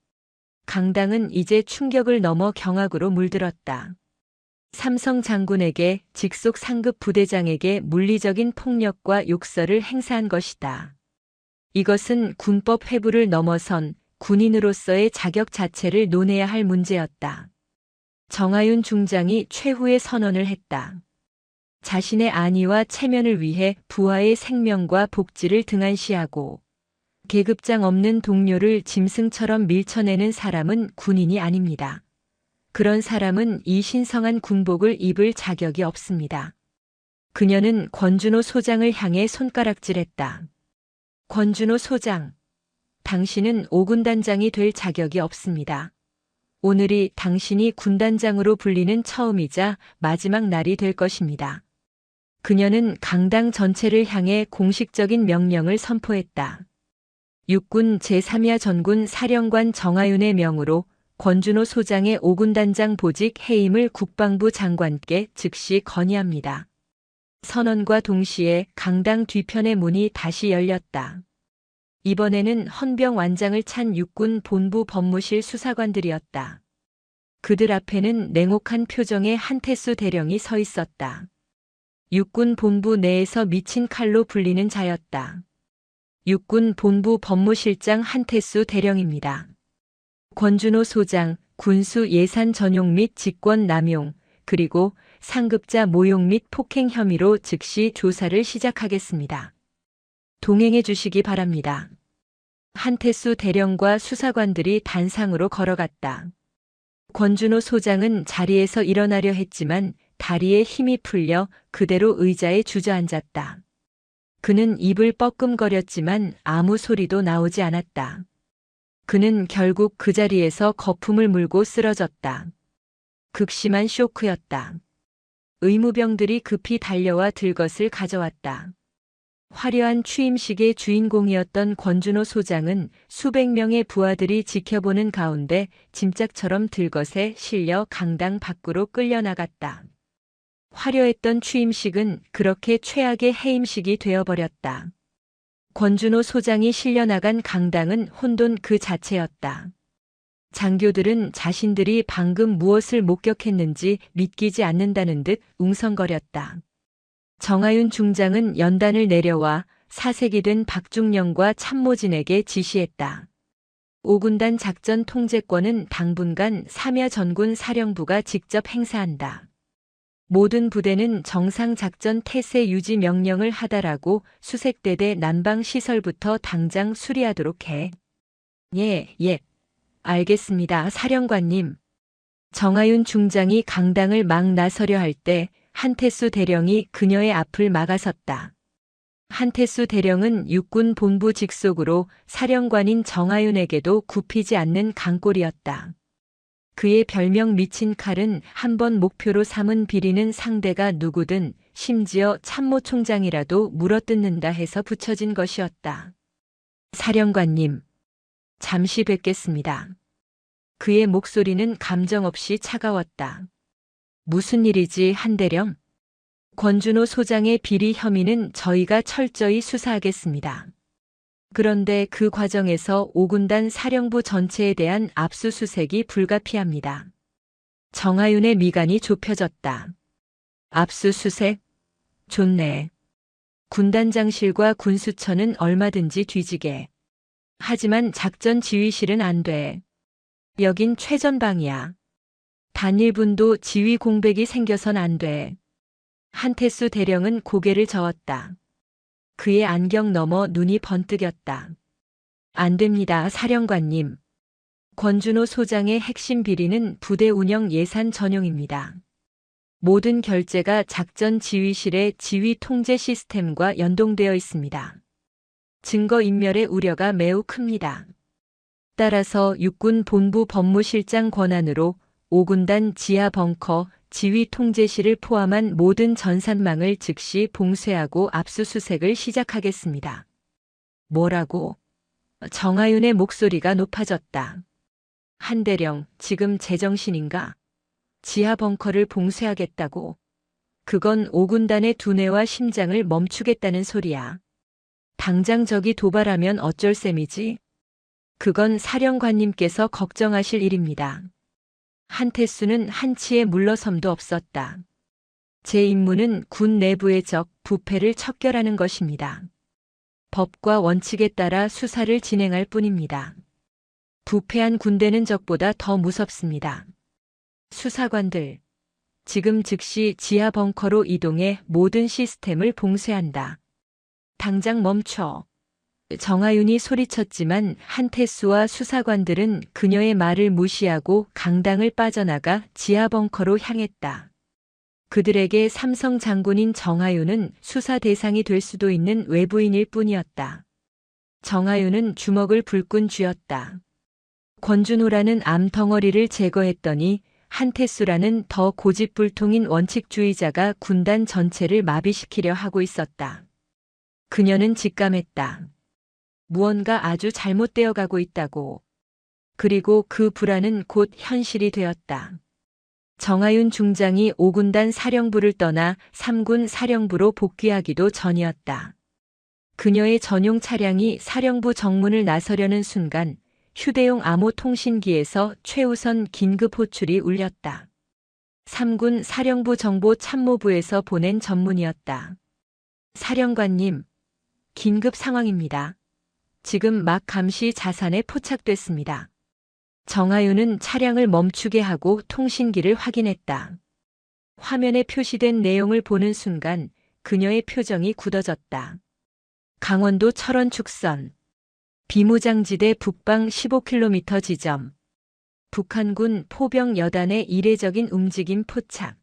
강당은 이제 충격을 넘어 경악으로 물들었다. 삼성 장군에게 직속 상급 부대장에게 물리적인 폭력과 욕설을 행사한 것이다. 이것은 군법 회부를 넘어선 군인으로서의 자격 자체를 논해야 할 문제였다. 정하윤 중장이 최후의 선언을 했다. 자신의 안위와 체면을 위해 부하의 생명과 복지를 등한시하고 계급장 없는 동료를 짐승처럼 밀쳐내는 사람은 군인이 아닙니다. 그런 사람은 이 신성한 군복을 입을 자격이 없습니다. 그녀는 권준호 소장을 향해 손가락질했다. 권준호 소장, 당신은 5군단장이 될 자격이 없습니다. 오늘이 당신이 군단장으로 불리는 처음이자 마지막 날이 될 것입니다. 그녀는 강당 전체를 향해 공식적인 명령을 선포했다. 육군 제3야 전군 사령관 정하윤의 명으로 권준호 소장의 5군단장 보직 해임을 국방부 장관께 즉시 건의합니다. 선언과 동시에 강당 뒤편의 문이 다시 열렸다. 이번에는 헌병 완장을 찬 육군 본부 법무실 수사관들이었다. 그들 앞에는 냉혹한 표정의 한태수 대령이 서 있었다. 육군 본부 내에서 미친 칼로 불리는 자였다. 육군 본부 법무실장 한태수 대령입니다. 권준호 소장, 군수 예산 전용 및 직권 남용, 그리고 상급자 모욕 및 폭행 혐의로 즉시 조사를 시작하겠습니다. 동행해 주시기 바랍니다. 한태수 대령과 수사관들이 단상으로 걸어갔다. 권준호 소장은 자리에서 일어나려 했지만 다리에 힘이 풀려 그대로 의자에 주저앉았다. 그는 입을 뻐끔거렸지만 아무 소리도 나오지 않았다. 그는 결국 그 자리에서 거품을 물고 쓰러졌다. 극심한 쇼크였다. 의무병들이 급히 달려와 들것을 가져왔다. 화려한 취임식의 주인공이었던 권준호 소장은 수백 명의 부하들이 지켜보는 가운데 짐짝처럼 들것에 실려 강당 밖으로 끌려나갔다. 화려했던 취임식은 그렇게 최악의 해임식이 되어버렸다. 권준호 소장이 실려나간 강당은 혼돈 그 자체였다. 장교들은 자신들이 방금 무엇을 목격했는지 믿기지 않는다는 듯 웅성거렸다. 정하윤 중장은 연단을 내려와 사색이 된 박중령과 참모진에게 지시했다. 5군단 작전 통제권은 당분간 3야 전군 사령부가 직접 행사한다. 모든 부대는 정상 작전 태세 유지 명령을 하다라고 수색대대 난방 시설부터 당장 수리하도록 해. 예. 알겠습니다, 사령관님. 정하윤 중장이 강당을 막 나서려 할 때 한태수 대령이 그녀의 앞을 막아섰다. 한태수 대령은 육군 본부 직속으로 사령관인 정하윤에게도 굽히지 않는 강골이었다. 그의 별명 미친 칼은 한번 목표로 삼은 비리는 상대가 누구든 심지어 참모총장이라도 물어뜯는다 해서 붙여진 것이었다. 사령관님, 잠시 뵙겠습니다. 그의 목소리는 감정 없이 차가웠다. 무슨 일이지, 한대령? 권준호 소장의 비리 혐의는 저희가 철저히 수사하겠습니다. 그런데 그 과정에서 5군단 사령부 전체에 대한 압수수색이 불가피합니다. 정하윤의 미간이 좁혀졌다. 압수수색? 좋네. 군단장실과 군수처는 얼마든지 뒤지게. 하지만 작전 지휘실은 안 돼. 여긴 최전방이야. 단 1분도 지휘 공백이 생겨선 안 돼. 한태수 대령은 고개를 저었다. 그의 안경 너머 눈이 번뜩였다. 안 됩니다, 사령관님. 권준호 소장의 핵심 비리는 부대 운영 예산 전용입니다. 모든 결제가 작전 지휘실의 지휘 통제 시스템과 연동되어 있습니다. 증거인멸의 우려가 매우 큽니다. 따라서 육군 본부 법무실장 권한으로 5군단 지하 벙커 지휘 통제실을 포함한 모든 전산망을 즉시 봉쇄하고 압수수색을 시작하겠습니다. 뭐라고? 정하윤의 목소리가 높아졌다. 한대령, 지금 제정신인가? 지하 벙커를 봉쇄하겠다고? 그건 5군단의 두뇌와 심장을 멈추겠다는 소리야. 당장 저기 도발하면 어쩔 셈이지? 그건 사령관님께서 걱정하실 일입니다. 한태수는 한치의 물러섬도 없었다. 제 임무는 군 내부의 적, 부패를 척결하는 것입니다. 법과 원칙에 따라 수사를 진행할 뿐입니다. 부패한 군대는 적보다 더 무섭습니다. 수사관들, 지금 즉시 지하 벙커로 이동해 모든 시스템을 봉쇄한다. 당장 멈춰. 정하윤이 소리쳤지만 한태수와 수사관들은 그녀의 말을 무시하고 강당을 빠져나가 지하 벙커로 향했다. 그들에게 삼성 장군인 정하윤은 수사 대상이 될 수도 있는 외부인일 뿐이었다. 정하윤은 주먹을 불끈 쥐었다. 권준호라는 암덩어리를 제거했더니 한태수라는 더 고집불통인 원칙주의자가 군단 전체를 마비시키려 하고 있었다. 그녀는 직감했다. 무언가 아주 잘못되어 가고 있다고. 그리고 그 불안은 곧 현실이 되었다. 정하윤 중장이 5군단 사령부를 떠나 3군 사령부로 복귀하기도 전이었다. 그녀의 전용 차량이 사령부 정문을 나서려는 순간 휴대용 암호 통신기에서 최우선 긴급 호출이 울렸다. 3군 사령부 정보 참모부에서 보낸 전문이었다. 사령관님, 긴급 상황입니다. 지금 막 감시 자산에 포착됐습니다. 정하윤은 차량을 멈추게 하고 통신기를 확인했다. 화면에 표시된 내용을 보는 순간 그녀의 표정이 굳어졌다. 강원도 철원 축선. 비무장지대 북방 15km 지점. 북한군 포병 여단의 이례적인 움직임 포착.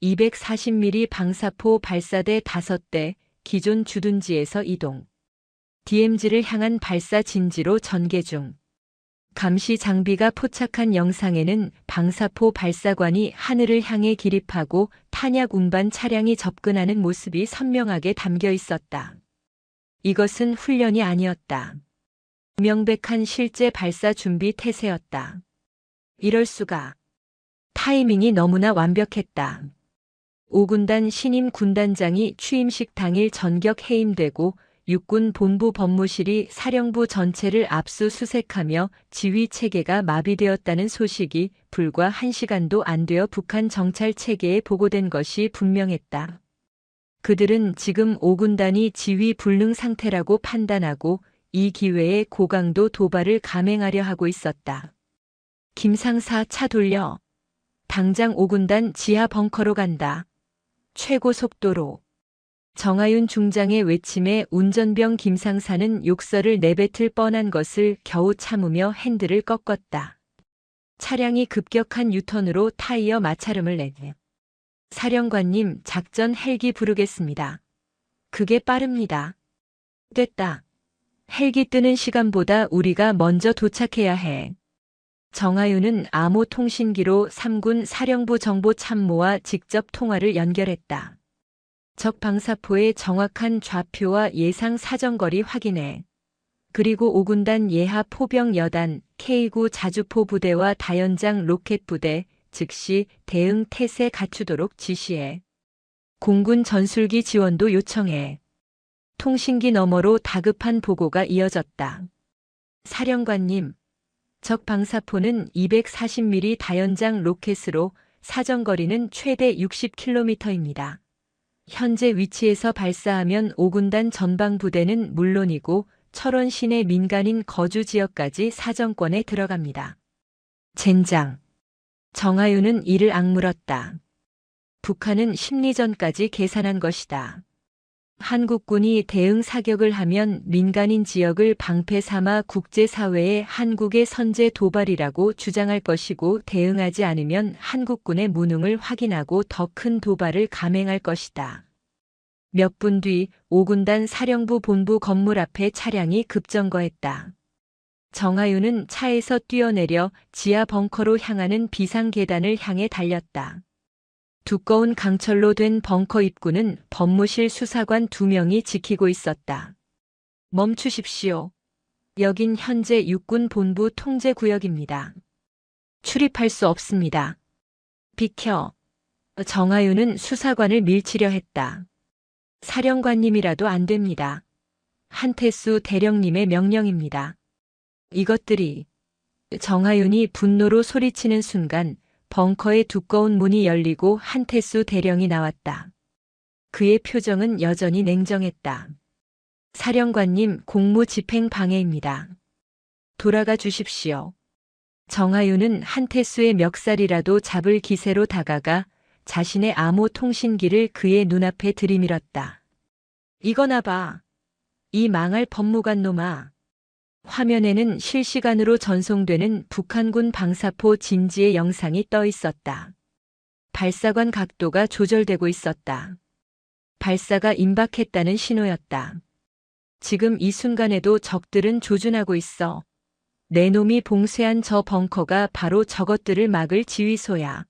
240mm 방사포 발사대 5대 기존 주둔지에서 이동. DMZ를 향한 발사 진지로 전개 중. 감시 장비가 포착한 영상에는 방사포 발사관이 하늘을 향해 기립하고 탄약 운반 차량이 접근하는 모습이 선명하게 담겨 있었다. 이것은 훈련이 아니었다. 명백한 실제 발사 준비 태세였다. 이럴 수가. 타이밍이 너무나 완벽했다. 5군단 신임 군단장이 취임식 당일 전격 해임되고 육군 본부 법무실이 사령부 전체를 압수수색하며 지휘 체계가 마비되었다는 소식이 불과 1시간도 안 되어 북한 정찰 체계에 보고된 것이 분명했다. 그들은 지금 5군단이 지휘 불능 상태라고 판단하고 이 기회에 고강도 도발을 감행하려 하고 있었다. 김상사, 차 돌려. 당장 5군단 지하 벙커로 간다. 최고 속도로. 정하윤 중장의 외침에 운전병 김상사는 욕설을 내뱉을 뻔한 것을 겨우 참으며 핸들을 꺾었다. 차량이 급격한 유턴으로 타이어 마찰음을 내네. 사령관님, 작전 헬기 부르겠습니다. 그게 빠릅니다. 됐다. 헬기 뜨는 시간보다 우리가 먼저 도착해야 해. 정하윤은 암호 통신기로 3군 사령부 정보 참모와 직접 통화를 연결했다. 적 방사포의 정확한 좌표와 예상 사정거리 확인해. 그리고 5군단 예하 포병 여단 K9 자주포 부대와 다연장 로켓 부대 즉시 대응 태세 갖추도록 지시해. 공군 전술기 지원도 요청해. 통신기 너머로 다급한 보고가 이어졌다. 사령관님, 적 방사포는 240mm 다연장 로켓으로 사정거리는 최대 60km입니다. 현재 위치에서 발사하면 5군단 전방부대는 물론이고 철원 시내 민간인 거주 지역까지 사정권에 들어갑니다. 젠장. 정하윤은 이를 악물었다. 북한은 심리전까지 계산한 것이다. 한국군이 대응 사격을 하면 민간인 지역을 방패 삼아 국제사회에 한국의 선제 도발이라고 주장할 것이고 대응하지 않으면 한국군의 무능을 확인하고 더 큰 도발을 감행할 것이다. 몇 분 뒤 5군단 사령부 본부 건물 앞에 차량이 급정거했다. 정하윤은 차에서 뛰어내려 지하 벙커로 향하는 비상계단을 향해 달렸다. 두꺼운 강철로 된 벙커 입구는 법무실 수사관 2명이 지키고 있었다. 멈추십시오. 여긴 현재 육군 본부 통제구역입니다. 출입할 수 없습니다. 비켜. 정하윤은 수사관을 밀치려 했다. 사령관님이라도 안 됩니다. 한태수 대령님의 명령입니다. 이것들이. 정하윤이 분노로 소리치는 순간 벙커의 두꺼운 문이 열리고 한태수 대령이 나왔다. 그의 표정은 여전히 냉정했다. 사령관님, 공무집행 방해입니다. 돌아가 주십시오. 정하윤은 한태수의 멱살이라도 잡을 기세로 다가가 자신의 암호 통신기를 그의 눈앞에 들이밀었다. 이거나 봐. 이 망할 법무관 놈아. 화면에는 실시간으로 전송되는 북한군 방사포 진지의 영상이 떠 있었다. 발사관 각도가 조절되고 있었다. 발사가 임박했다는 신호였다. 지금 이 순간에도 적들은 조준하고 있어. 내 놈이 봉쇄한 저 벙커가 바로 저것들을 막을 지휘소야.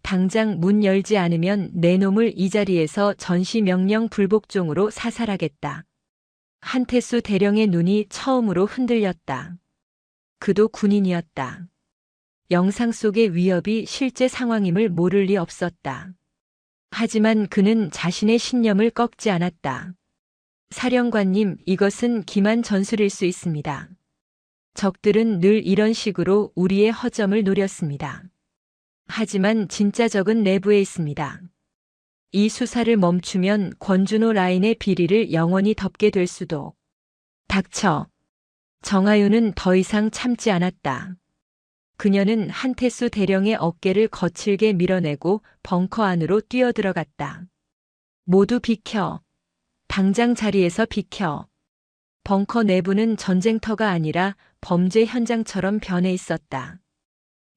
당장 문 열지 않으면 내 놈을 이 자리에서 전시 명령 불복종으로 사살하겠다. 한태수 대령의 눈이 처음으로 흔들렸다. 그도 군인이었다. 영상 속의 위협이 실제 상황임을 모를 리 없었다. 하지만 그는 자신의 신념을 꺾지 않았다. 사령관님, 이것은 기만 전술일 수 있습니다. 적들은 늘 이런 식으로 우리의 허점을 노렸습니다. 하지만 진짜 적은 내부에 있습니다. 이 수사를 멈추면 권준호 라인의 비리를 영원히 덮게 될 수도. 닥쳐. 정하윤은 더 이상 참지 않았다. 그녀는 한태수 대령의 어깨를 거칠게 밀어내고 벙커 안으로 뛰어들어갔다. 모두 비켜. 당장 자리에서 비켜. 벙커 내부는 전쟁터가 아니라 범죄 현장처럼 변해 있었다.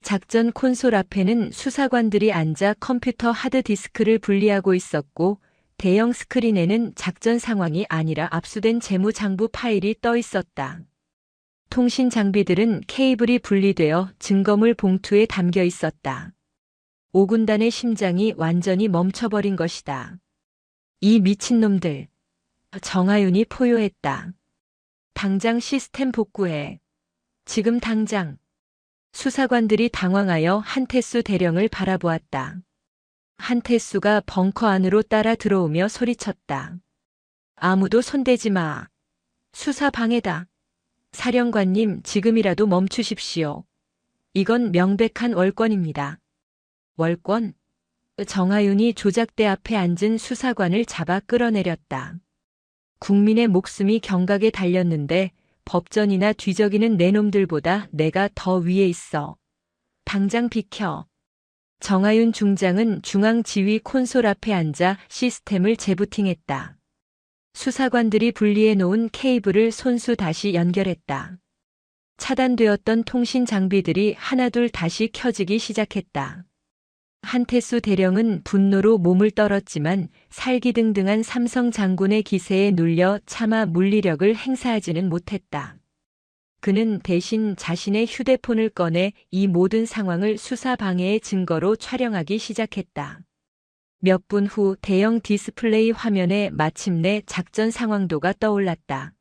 작전 콘솔 앞에는 수사관들이 앉아 컴퓨터 하드디스크를 분리하고 있었고 대형 스크린에는 작전 상황이 아니라 압수된 재무장부 파일이 떠 있었다. 통신 장비들은 케이블이 분리되어 증거물 봉투에 담겨 있었다. 5군단의 심장이 완전히 멈춰버린 것이다. 이 미친놈들. 정하윤이 포효했다. 당장 시스템 복구해. 지금 당장. 수사관들이 당황하여 한태수 대령을 바라보았다. 한태수가 벙커 안으로 따라 들어오며 소리쳤다. 아무도 손대지 마. 수사 방해다. 사령관님, 지금이라도 멈추십시오. 이건 명백한 월권입니다. 월권? 정하윤이 조작대 앞에 앉은 수사관을 잡아 끌어내렸다. 국민의 목숨이 경각에 달렸는데 법전이나 뒤적이는 내 놈들보다 내가 더 위에 있어. 당장 비켜. 정하윤 중장은 중앙지휘 콘솔 앞에 앉아 시스템을 재부팅했다. 수사관들이 분리해 놓은 케이블을 손수 다시 연결했다. 차단되었던 통신 장비들이 하나둘 다시 켜지기 시작했다. 한태수 대령은 분노로 몸을 떨었지만 살기등등한 삼성 장군의 기세에 눌려 차마 물리력을 행사하지는 못했다. 그는 대신 자신의 휴대폰을 꺼내 이 모든 상황을 수사 방해의 증거로 촬영하기 시작했다. 몇 분 후 대형 디스플레이 화면에 마침내 작전 상황도가 떠올랐다.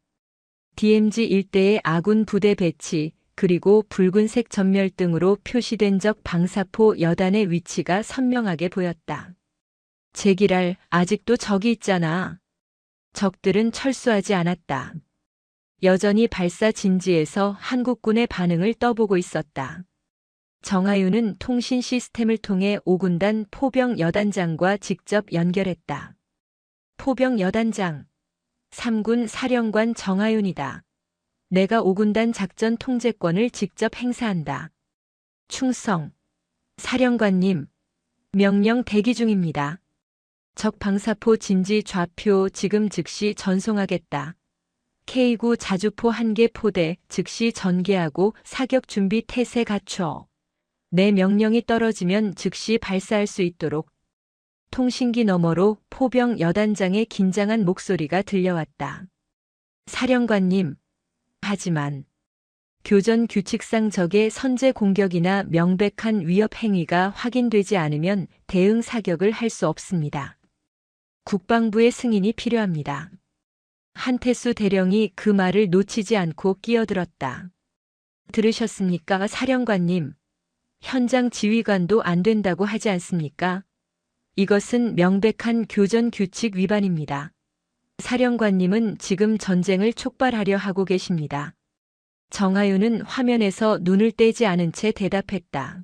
DMZ 일대의 아군 부대 배치, 그리고 붉은색 전멸등으로 표시된 적 방사포 여단의 위치가 선명하게 보였다. 제기랄, 아직도 적이 있잖아. 적들은 철수하지 않았다. 여전히 발사 진지에서 한국군의 반응을 떠보고 있었다. 정하윤은 통신 시스템을 통해 5군단 포병 여단장과 직접 연결했다. 포병 여단장, 3군 사령관 정하윤이다. 내가 5군단 작전 통제권을 직접 행사한다. 충성. 사령관님, 명령 대기 중입니다. 적 방사포 진지 좌표 지금 즉시 전송하겠다. K9 자주포 1개 포대 즉시 전개하고 사격 준비 태세 갖춰. 내 명령이 떨어지면 즉시 발사할 수 있도록. 통신기 너머로 포병 여단장의 긴장한 목소리가 들려왔다. 사령관님, 하지만 교전 규칙상 적의 선제 공격이나 명백한 위협 행위가 확인되지 않으면 대응 사격을 할 수 없습니다. 국방부의 승인이 필요합니다. 한태수 대령이 그 말을 놓치지 않고 끼어들었다. 들으셨습니까, 사령관님? 현장 지휘관도 안 된다고 하지 않습니까? 이것은 명백한 교전 규칙 위반입니다. 사령관님은 지금 전쟁을 촉발하려 하고 계십니다. 정하윤은 화면에서 눈을 떼지 않은 채 대답했다.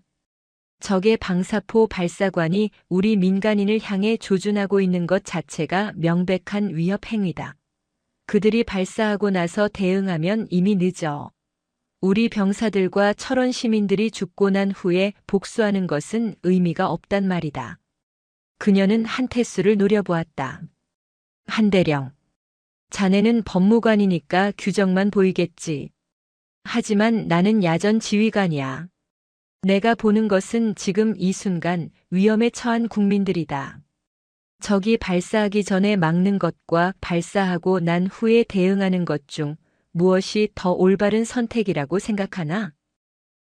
적의 방사포 발사관이 우리 민간인을 향해 조준하고 있는 것 자체가 명백한 위협 행위다. 그들이 발사하고 나서 대응하면 이미 늦어. 우리 병사들과 철원 시민들이 죽고 난 후에 복수하는 것은 의미가 없단 말이다. 그녀는 한태수를 노려보았다. 한대령. 자네는 법무관이니까 규정만 보이겠지. 하지만 나는 야전 지휘관이야. 내가 보는 것은 지금 이 순간 위험에 처한 국민들이다. 적이 발사하기 전에 막는 것과 발사하고 난 후에 대응하는 것 중 무엇이 더 올바른 선택이라고 생각하나?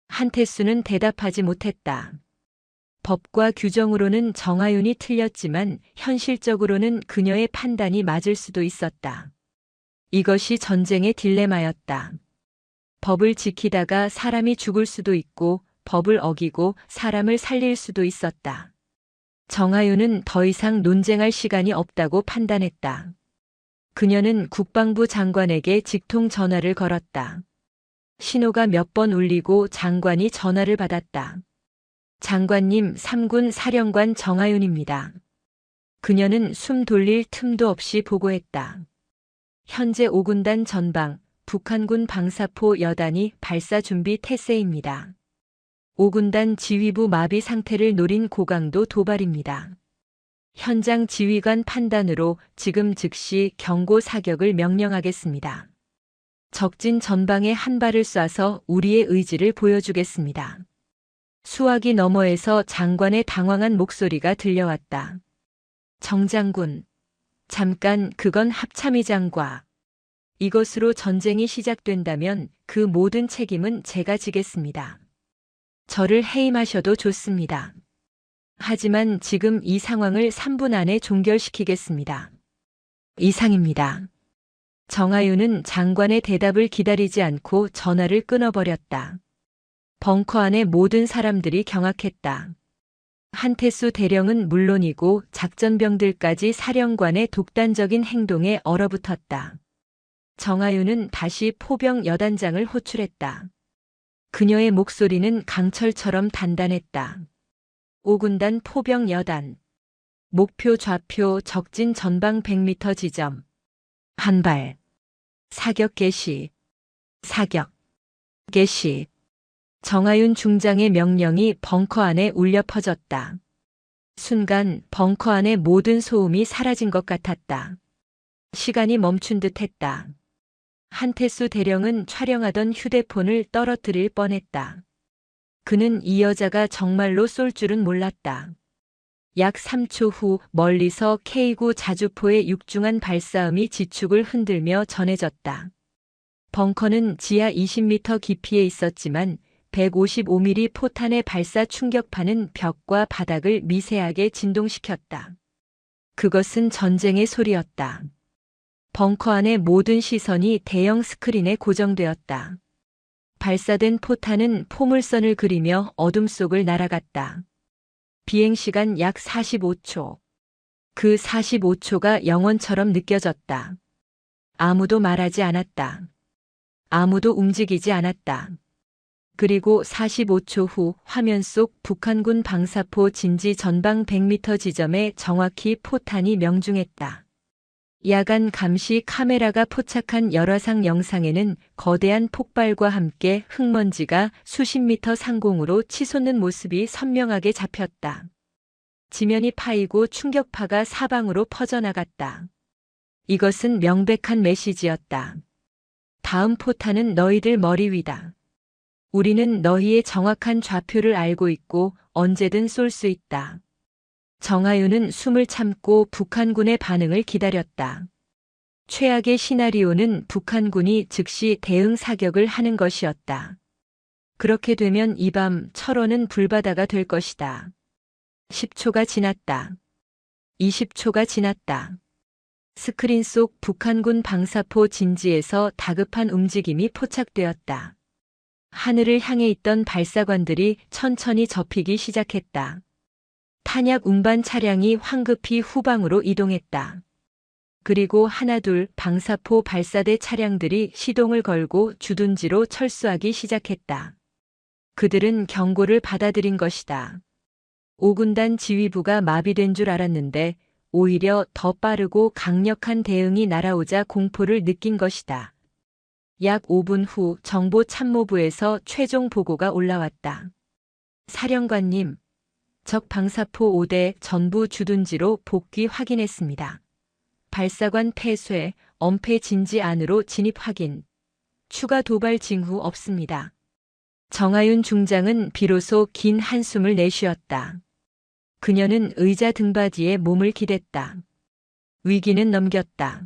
한태수는 대답하지 못했다. 법과 규정으로는 정하윤이 틀렸지만 현실적으로는 그녀의 판단이 맞을 수도 있었다. 이것이 전쟁의 딜레마였다. 법을 지키다가 사람이 죽을 수도 있고 법을 어기고 사람을 살릴 수도 있었다. 정하윤은 더 이상 논쟁할 시간이 없다고 판단했다. 그녀는 국방부 장관에게 직통 전화를 걸었다. 신호가 몇 번 울리고 장관이 전화를 받았다. 장관님, 3군 사령관 정하윤입니다. 그녀는 숨 돌릴 틈도 없이 보고했다. 현재 5군단 전방, 북한군 방사포 여단이 발사 준비 태세입니다. 5군단 지휘부 마비 상태를 노린 고강도 도발입니다. 현장 지휘관 판단으로 지금 즉시 경고 사격을 명령하겠습니다. 적진 전방에 한 발을 쏴서 우리의 의지를 보여주겠습니다. 수화기 너머에서 장관의 당황한 목소리가 들려왔다. 정장군. 잠깐, 그건 합참의장과. 이것으로 전쟁이 시작된다면 그 모든 책임은 제가 지겠습니다. 저를 해임하셔도 좋습니다. 하지만 지금 이 상황을 3분 안에 종결시키겠습니다. 이상입니다. 정하윤은 장관의 대답을 기다리지 않고 전화를 끊어버렸다. 벙커 안의 모든 사람들이 경악했다. 한태수 대령은 물론이고 작전병들까지 사령관의 독단적인 행동에 얼어붙었다. 정하윤은 다시 포병 여단장을 호출했다. 그녀의 목소리는 강철처럼 단단했다. 5군단 포병 여단. 목표 좌표 적진 전방 100m 지점. 한 발. 사격 개시. 사격. 개시. 정하윤 중장의 명령이 벙커 안에 울려 퍼졌다. 순간 벙커 안의 모든 소음이 사라진 것 같았다. 시간이 멈춘 듯 했다. 한태수 대령은 촬영하던 휴대폰을 떨어뜨릴 뻔했다. 그는 이 여자가 정말로 쏠 줄은 몰랐다. 약 3초 후 멀리서 K9 자주포의 육중한 발사음이 지축을 흔들며 전해졌다. 벙커는 지하 20m 깊이에 있었지만 155mm 포탄의 발사 충격파는 벽과 바닥을 미세하게 진동시켰다. 그것은 전쟁의 소리였다. 벙커 안의 모든 시선이 대형 스크린에 고정되었다. 발사된 포탄은 포물선을 그리며 어둠 속을 날아갔다. 비행시간 약 45초. 그 45초가 영원처럼 느껴졌다. 아무도 말하지 않았다. 아무도 움직이지 않았다. 그리고 45초 후 화면 속 북한군 방사포 진지 전방 100m 지점에 정확히 포탄이 명중했다. 야간 감시 카메라가 포착한 열화상 영상에는 거대한 폭발과 함께 흙먼지가 수십 미터 상공으로 치솟는 모습이 선명하게 잡혔다. 지면이 파이고 충격파가 사방으로 퍼져나갔다. 이것은 명백한 메시지였다. 다음 포탄은 너희들 머리 위다. 우리는 너희의 정확한 좌표를 알고 있고 언제든 쏠 수 있다. 정하윤은 숨을 참고 북한군의 반응을 기다렸다. 최악의 시나리오는 북한군이 즉시 대응 사격을 하는 것이었다. 그렇게 되면 이 밤 철원은 불바다가 될 것이다. 10초가 지났다. 20초가 지났다. 스크린 속 북한군 방사포 진지에서 다급한 움직임이 포착되었다. 하늘을 향해 있던 발사관들이 천천히 접히기 시작했다. 한약 운반 차량이 황급히 후방으로 이동했다. 그리고 하나둘 방사포 발사대 차량들이 시동을 걸고 주둔지로 철수하기 시작했다. 그들은 경고를 받아들인 것이다. 5군단 지휘부가 마비된 줄 알았는데 오히려 더 빠르고 강력한 대응이 날아오자 공포를 느낀 것이다. 약 5분 후 정보참모부에서 최종 보고가 올라왔다. 사령관님, 적 방사포 5대 전부 주둔지로 복귀 확인했습니다. 발사관 폐쇄, 엄폐 진지 안으로 진입 확인. 추가 도발 징후 없습니다. 정하윤 중장은 비로소 긴 한숨을 내쉬었다. 그녀는 의자 등받이에 몸을 기댔다. 위기는 넘겼다.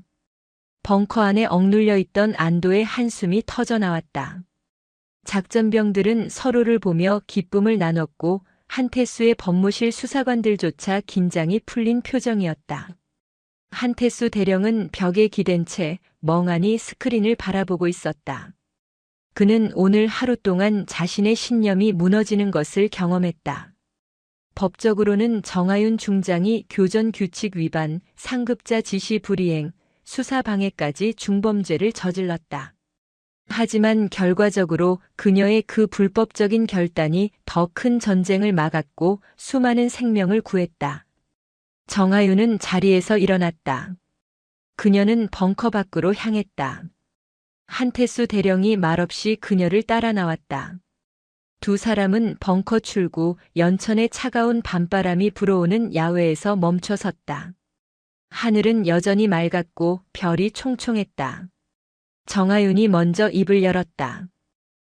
벙커 안에 억눌려 있던 안도의 한숨이 터져나왔다. 작전병들은 서로를 보며 기쁨을 나눴고 한태수의 법무실 수사관들조차 긴장이 풀린 표정이었다. 한태수 대령은 벽에 기댄 채 멍하니 스크린을 바라보고 있었다. 그는 오늘 하루 동안 자신의 신념이 무너지는 것을 경험했다. 법적으로는 정하윤 중장이 교전 규칙 위반, 상급자 지시 불이행, 수사 방해까지 중범죄를 저질렀다. 하지만 결과적으로 그녀의 그 불법적인 결단이 더 큰 전쟁을 막았고 수많은 생명을 구했다. 정하윤은 자리에서 일어났다. 그녀는 벙커 밖으로 향했다. 한태수 대령이 말없이 그녀를 따라 나왔다. 두 사람은 벙커 출구 연천의 차가운 밤바람이 불어오는 야외에서 멈춰 섰다. 하늘은 여전히 맑았고 별이 총총했다. 정하윤이 먼저 입을 열었다.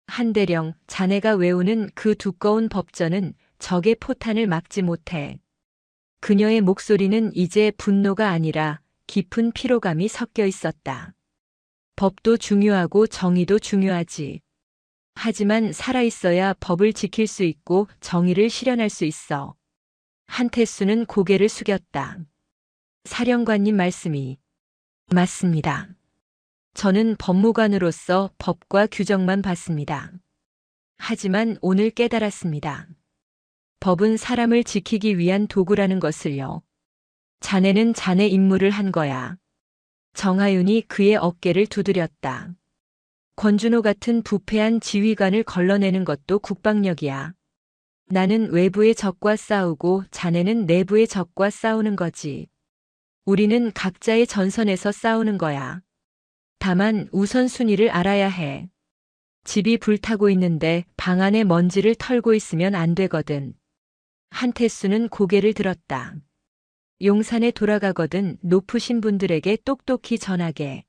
한대령, 자네가 외우는 그 두꺼운 법전은 적의 포탄을 막지 못해. 그녀의 목소리는 이제 분노가 아니라 깊은 피로감이 섞여 있었다. 법도 중요하고 정의도 중요하지. 하지만 살아있어야 법을 지킬 수 있고 정의를 실현할 수 있어. 한태수는 고개를 숙였다. 사령관님 말씀이 맞습니다. 저는 법무관으로서 법과 규정만 봤습니다. 하지만 오늘 깨달았습니다. 법은 사람을 지키기 위한 도구라는 것을요. 자네는 자네 임무를 한 거야. 정하윤이 그의 어깨를 두드렸다. 권준호 같은 부패한 지휘관을 걸러내는 것도 국방력이야. 나는 외부의 적과 싸우고 자네는 내부의 적과 싸우는 거지. 우리는 각자의 전선에서 싸우는 거야. 다만 우선순위를 알아야 해. 집이 불타고 있는데 방 안에 먼지를 털고 있으면 안 되거든. 한태수는 고개를 들었다. 용산에 돌아가거든 높으신 분들에게 똑똑히 전하게.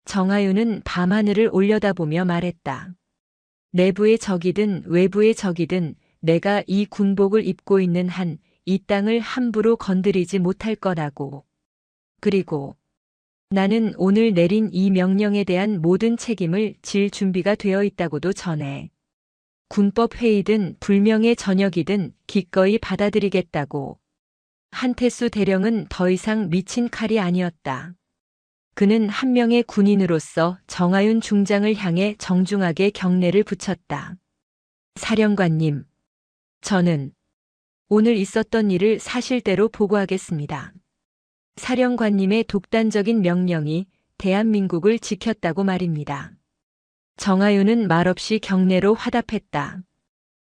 정하윤은 밤하늘을 올려다보며 말했다. 내부의 적이든 외부의 적이든 내가 이 군복을 입고 있는 한 이 땅을 함부로 건드리지 못할 거라고. 그리고 나는 오늘 내린 이 명령에 대한 모든 책임을 질 준비가 되어 있다고도 전해. 군법 회의든 불명예 전역이든 기꺼이 받아들이겠다고. 한태수 대령은 더 이상 미친 칼이 아니었다. 그는 한 명의 군인으로서 정하윤 중장을 향해 정중하게 경례를 붙였다. 사령관님, 저는 오늘 있었던 일을 사실대로 보고하겠습니다. 사령관님의 독단적인 명령이 대한민국을 지켰다고 말입니다. 정하윤은 말없이 경례로 화답했다.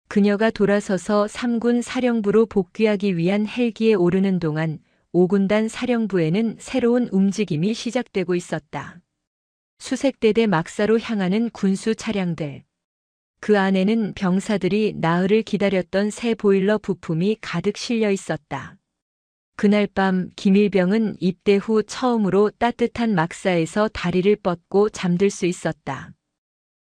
그녀가 돌아서서 3군 사령부로 복귀하기 위한 헬기에 오르는 동안 5군단 사령부에는 새로운 움직임이 시작되고 있었다. 수색대대 막사로 향하는 군수 차량들. 그 안에는 병사들이 나흘을 기다렸던 새 보일러 부품이 가득 실려 있었다. 그날 밤 김일병은 입대 후 처음으로 따뜻한 막사에서 다리를 뻗고 잠들 수 있었다.